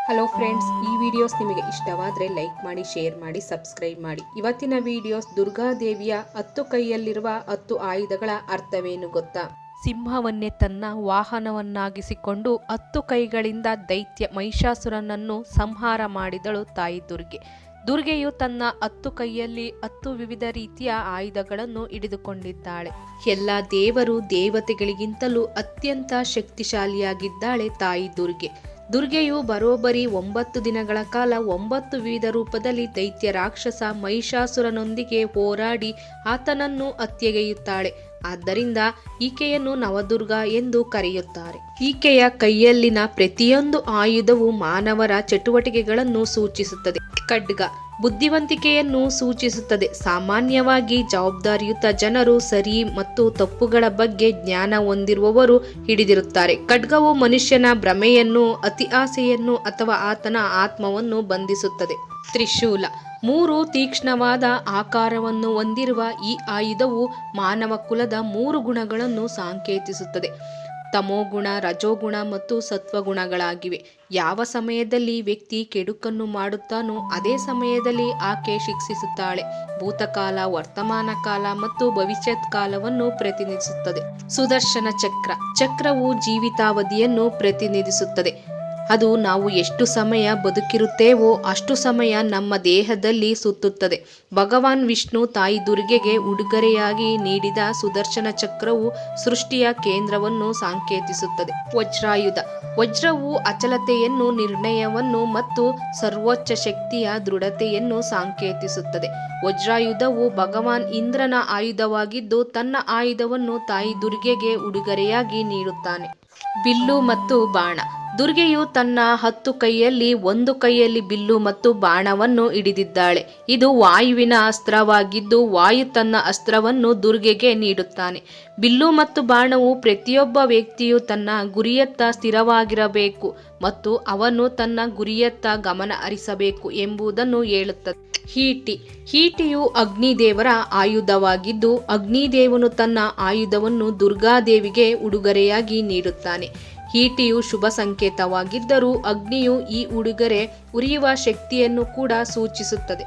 Hello friends, ಈ videos ನಿಮಗೆ ಇಷ್ಟವಾದರೆ ಲೈಕ್ ಮಾಡಿ, ಶೇರ್ ಮಾಡಿ, ಸಬ್ಸ್ಕ್ರೈಬ್ ಮಾಡಿ. ಇವತ್ತಿನ ವಿಡಿಯೋಸ್ ದುರ್ಗಾದೇವಿಯ 10 ಕೈಯಲ್ಲಿರುವ 10 ಆಯುಧಗಳ ಅರ್ಥವೇನು ಗೊತ್ತಾ? ಸಿಂಹವನ್ನೇ ತನ್ನ ವಾಹನವನ್ನಾಗಿಸಿಕೊಂಡು 10 ಕೈಗಳಿಂದ ದೈತ್ಯ ಮಹಿಷಾಸುರನನ್ನು ಸಂಹಾರ ಮಾಡಿದಳು ತಾಯಿ ದುರ್ಗೆ. ದುರ್ಗೆಯು ತನ್ನ 10 ಕೈಯಲ್ಲಿ 10 ವಿವಿಧ ರೀತಿಯ ಆಯುಧಗಳನ್ನು ಹಿಡಿದುಕೊಂಡಿದ್ದಾಳೆ. ಎಲ್ಲ ದೇವರು ದೇವತೆಗಳಿಗಿಂತಲೂ ಅತ್ಯಂತ ಶಕ್ತಿಶಾಲಿಯಾಗಿದ್ದಾಳೆ ತಾಯಿ ದುರ್ಗೆ. ದುರ್ಗೆಯು ಬರೋಬ್ಬರಿ 9 ದಿನಗಳ ಕಾಲ 9 ವಿವಿಧ ರೂಪದಲ್ಲಿ ದೈತ್ಯ ರಾಕ್ಷಸ ಮಹಿಷಾಸುರನೊಂದಿಗೆ ಹೋರಾಡಿ ಆತನನ್ನು ಹತ್ಯೆಗೈಯುತ್ತಾಳೆ. ಆದ್ದರಿಂದ ಈಕೆಯನ್ನು ನವದುರ್ಗಾ ಎಂದು ಕರೆಯುತ್ತಾರೆ. ಈಕೆಯ ಕೈಯಲ್ಲಿನ ಪ್ರತಿಯೊಂದು ಆಯುಧವು ಮಾನವರ ಚಟುವಟಿಕೆಗಳನ್ನು ಸೂಚಿಸುತ್ತದೆ. ಖಡ್ಗ ಬುದ್ಧಿವಂತಿಕೆಯನ್ನು ಸೂಚಿಸುತ್ತದೆ. ಸಾಮಾನ್ಯವಾಗಿ ಜವಾಬ್ದಾರಿಯುತ ಜನರು ಸರಿ ಮತ್ತು ತಪ್ಪುಗಳ ಬಗ್ಗೆ ಜ್ಞಾನ ಹೊಂದಿರುವವರು ಹಿಡಿದಿರುತ್ತಾರೆ. ಖಡ್ಗವು ಮನುಷ್ಯನ ಭ್ರಮೆಯನ್ನು, ಅತಿ ಆಸೆಯನ್ನು ಅಥವಾ ಆತನ ಆತ್ಮವನ್ನು ಬಂಧಿಸುತ್ತದೆ. ತ್ರಿಶೂಲ 3 ತೀಕ್ಷ್ಣವಾದ ಆಕಾರವನ್ನು ಹೊಂದಿರುವ ಈ ಆಯುಧವು ಮಾನವ ಕುಲದ 3 ಗುಣಗಳನ್ನು ಸಂಕೇತಿಸುತ್ತದೆ. ತಮೋಗುಣ, ರಜೋಗುಣ ಮತ್ತು ಸತ್ವಗುಣಗಳಾಗಿವೆ. ಯಾವ ಸಮಯದಲ್ಲಿ ವ್ಯಕ್ತಿ ಕೆಡುಕನ್ನು ಮಾಡುತ್ತಾನೋ ಅದೇ ಸಮಯದಲ್ಲಿ ಆಕೆ ಶಿಕ್ಷಿಸುತ್ತಾಳೆ. ಭೂತಕಾಲ, ವರ್ತಮಾನ ಕಾಲ ಮತ್ತು ಭವಿಷ್ಯತ್ ಕಾಲವನ್ನು ಪ್ರತಿನಿಧಿಸುತ್ತದೆ. ಸುದರ್ಶನ ಚಕ್ರವು ಜೀವಿತಾವಧಿಯನ್ನು ಪ್ರತಿನಿಧಿಸುತ್ತದೆ. ಅದು ನಾವು ಎಷ್ಟು ಸಮಯ ಬದುಕಿರುತ್ತೇವೋ ಅಷ್ಟು ಸಮಯ ನಮ್ಮ ದೇಹದಲ್ಲಿ ಸುತ್ತುತ್ತದೆ. ಭಗವಾನ್ ವಿಷ್ಣು ತಾಯಿ ದುರ್ಗೆಗೆ ಉಡುಗೊರೆಯಾಗಿ ನೀಡಿದ ಸುದರ್ಶನ ಚಕ್ರವು ಸೃಷ್ಟಿಯ ಕೇಂದ್ರವನ್ನು ಸಂಕೇತಿಸುತ್ತದೆ. ವಜ್ರವು ಅಚಲತೆಯನ್ನು, ನಿರ್ಣಯವನ್ನು ಮತ್ತು ಸರ್ವೋಚ್ಚ ಶಕ್ತಿಯ ದೃಢತೆಯನ್ನು ಸಂಕೇತಿಸುತ್ತದೆ. ವಜ್ರಾಯುಧವು ಭಗವಾನ್ ಇಂದ್ರನ ಆಯುಧವಾಗಿದ್ದು ತನ್ನ ಆಯುಧವನ್ನು ತಾಯಿ ದುರ್ಗೆಗೆ ಉಡುಗೊರೆಯಾಗಿ ನೀಡುತ್ತಾನೆ. ಬಿಲ್ಲು ಮತ್ತು ಬಾಣ ದುರ್ಗೆಯು ತನ್ನ 10 ಕೈಯಲ್ಲಿ 1 ಕೈಯಲ್ಲಿ ಬಿಲ್ಲು ಮತ್ತು ಬಾಣವನ್ನು ಹಿಡಿದಿದ್ದಾಳೆ. ಇದು ವಾಯುವಿನ ಅಸ್ತ್ರವಾಗಿದ್ದು ವಾಯು ತನ್ನ ಅಸ್ತ್ರವನ್ನು ದುರ್ಗೆಗೆ ನೀಡುತ್ತಾನೆ. ಬಿಲ್ಲು ಮತ್ತು ಬಾಣವು ಪ್ರತಿಯೊಬ್ಬ ವ್ಯಕ್ತಿಯು ತನ್ನ ಗುರಿಯತ್ತ ಸ್ಥಿರವಾಗಿರಬೇಕು ಮತ್ತು ಅವನು ತನ್ನ ಗುರಿಯತ್ತ ಗಮನ ಹರಿಸಬೇಕು ಎಂಬುದನ್ನು ಹೇಳುತ್ತದೆ. ಈಟಿಯು ಅಗ್ನಿದೇವರ ಆಯುಧವಾಗಿದ್ದು ಅಗ್ನಿದೇವನು ತನ್ನ ಆಯುಧವನ್ನು ದುರ್ಗಾದೇವಿಗೆ ಉಡುಗೊರೆಯಾಗಿ ನೀಡುತ್ತಾನೆ. ಈಟಿಯು ಶುಭ ಸಂಕೇತವಾಗಿದ್ದರೂ ಅಗ್ನಿಯು ಈ ಉಡುಗೊರೆ ಉರಿಯುವ ಶಕ್ತಿಯನ್ನು ಕೂಡ ಸೂಚಿಸುತ್ತದೆ.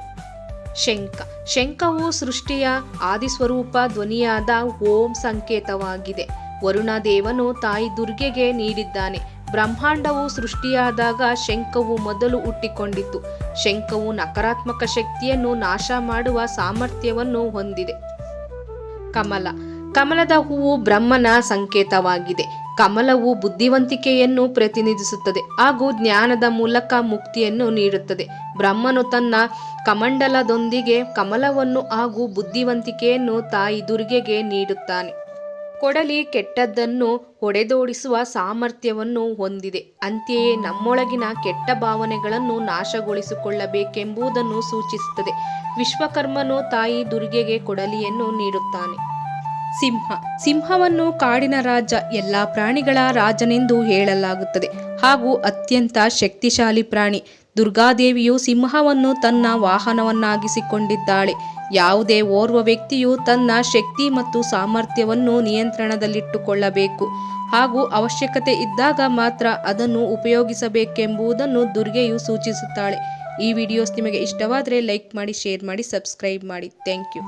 ಶಂಖವು ಸೃಷ್ಟಿಯ ಆದಿಸ್ವರೂಪ ಧ್ವನಿಯಾದ ಓಂ ಸಂಕೇತವಾಗಿದೆ. ವರುಣದೇವನು ತಾಯಿ ದುರ್ಗೆಗೆ ನೀಡಿದ್ದಾನೆ. ಬ್ರಹ್ಮಾಂಡವು ಸೃಷ್ಟಿಯಾದಾಗ ಶಂಖವು ಮೊದಲು ಹುಟ್ಟಿಕೊಂಡಿತು. ಶಂಖವು ನಕಾರಾತ್ಮಕ ಶಕ್ತಿಯನ್ನು ನಾಶ ಮಾಡುವ ಸಾಮರ್ಥ್ಯವನ್ನು ಹೊಂದಿದೆ. ಕಮಲದ ಹೂವು ಬ್ರಹ್ಮನ ಸಂಕೇತವಾಗಿದೆ. ಕಮಲವು ಬುದ್ಧಿವಂತಿಕೆಯನ್ನು ಪ್ರತಿನಿಧಿಸುತ್ತದೆ ಹಾಗೂ ಜ್ಞಾನದ ಮೂಲಕ ಮುಕ್ತಿಯನ್ನು ನೀಡುತ್ತದೆ. ಬ್ರಹ್ಮನು ತನ್ನ ಕಮಂಡಲದೊಂದಿಗೆ ಕಮಲವನ್ನು ಹಾಗೂ ಬುದ್ಧಿವಂತಿಕೆಯನ್ನು ತಾಯಿ ದುರ್ಗೆಗೆ ನೀಡುತ್ತಾನೆ. ಕೊಡಲಿ ಕೆಟ್ಟದ್ದನ್ನು ಹೊಡೆದೋಡಿಸುವ ಸಾಮರ್ಥ್ಯವನ್ನು ಹೊಂದಿದೆ. ಅಂತೆಯೇ ನಮ್ಮೊಳಗಿನ ಕೆಟ್ಟ ಭಾವನೆಗಳನ್ನು ನಾಶಗೊಳಿಸಿಕೊಳ್ಳಬೇಕೆಂಬುದನ್ನು ಸೂಚಿಸುತ್ತದೆ. ವಿಶ್ವಕರ್ಮನು ತಾಯಿ ದುರ್ಗೆಗೆ ಕೊಡಲಿಯನ್ನು ನೀಡುತ್ತಾನೆ. ಸಿಂಹವನ್ನು ಕಾಡಿನ ರಾಜ, ಎಲ್ಲ ಪ್ರಾಣಿಗಳ ರಾಜನೆಂದು ಹೇಳಲಾಗುತ್ತದೆ ಹಾಗೂ ಅತ್ಯಂತ ಶಕ್ತಿಶಾಲಿ ಪ್ರಾಣಿ. ದುರ್ಗಾದೇವಿಯು ಸಿಂಹವನ್ನು ತನ್ನ ವಾಹನವನ್ನಾಗಿಸಿಕೊಂಡಿದ್ದಾಳೆ. ಯಾವುದೇ ಓರ್ವ ವ್ಯಕ್ತಿಯು ತನ್ನ ಶಕ್ತಿ ಮತ್ತು ಸಾಮರ್ಥ್ಯವನ್ನು ನಿಯಂತ್ರಣದಲ್ಲಿಟ್ಟುಕೊಳ್ಳಬೇಕು ಹಾಗೂ ಅವಶ್ಯಕತೆ ಇದ್ದಾಗ ಮಾತ್ರ ಅದನ್ನು ಉಪಯೋಗಿಸಬೇಕೆಂಬುದನ್ನು ದುರ್ಗೆಯು ಸೂಚಿಸುತ್ತಾಳೆ. ಈ ವಿಡಿಯೋಸ್ ನಿಮಗೆ ಇಷ್ಟವಾದರೆ ಲೈಕ್ ಮಾಡಿ, ಶೇರ್ ಮಾಡಿ, ಸಬ್ಸ್ಕ್ರೈಬ್ ಮಾಡಿ. Thank you.